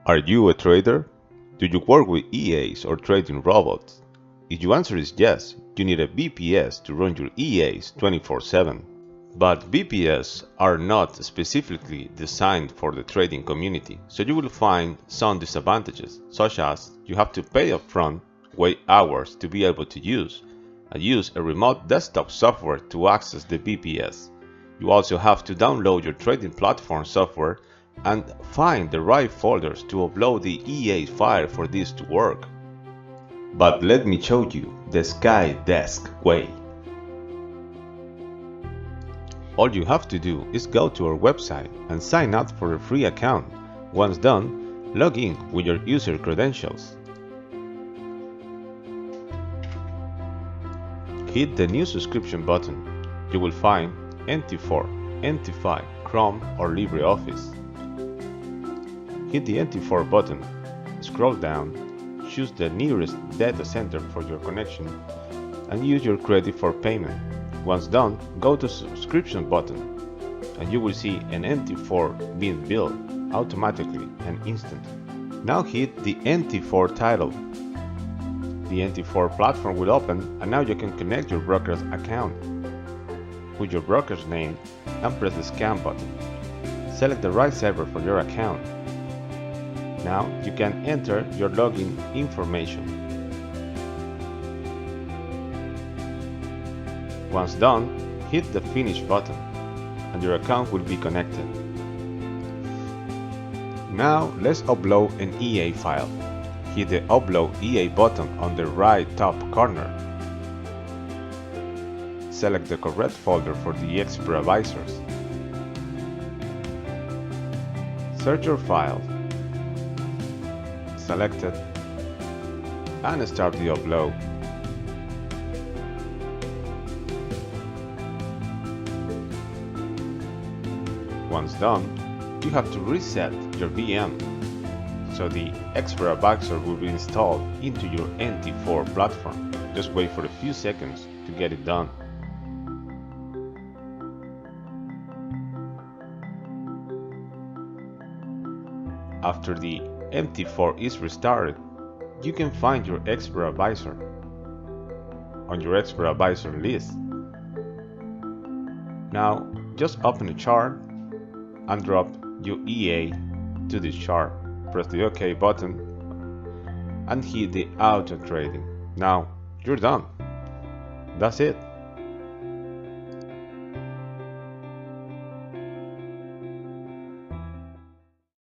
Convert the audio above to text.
Are you a trader? Do you work with EAs or trading robots? If your answer is yes, you need a VPS to run your EAs 24/7. But VPS are not specifically designed for the trading community, so you will find some disadvantages, such as you have to pay upfront, wait hours to be able to use, and use a remote desktop software to access the VPS. You also have to download your trading platform software and find the right folders to upload the EA file for this to work. But let me show you the SkyDesk way. All you have to do is go to our website and sign up for a free account. Once done, log in with your user credentials. Hit the new subscription button. You will find MT4, MT5, Chrome or LibreOffice. Hit the MT4 button, scroll down, choose the nearest data center for your connection, and use your credit for payment. Once done, go to subscription button, and you will see an MT4 being built automatically and instantly. Now hit the MT4 title. The MT4 platform will open, and now you can connect your broker's account. Put your broker's name and press the scan button. Select the right server for your account. Now you can enter your login information. Once done, hit the finish button and your account will be connected. Now let's upload an EA file. Hit the Upload EA button on the right top corner. Select the correct folder for the expert advisors. Search your file. Select it and start the upload. Once done, you have to reset your VM so the expert advisor will be installed into your MT4 platform. Just wait for a few seconds to get it done. After the MT4 is restarted, you can find your expert advisor on your expert advisor list. Now just open the chart and drop your EA to this chart. Press the OK button and hit the auto trading. Now you're done. That's it.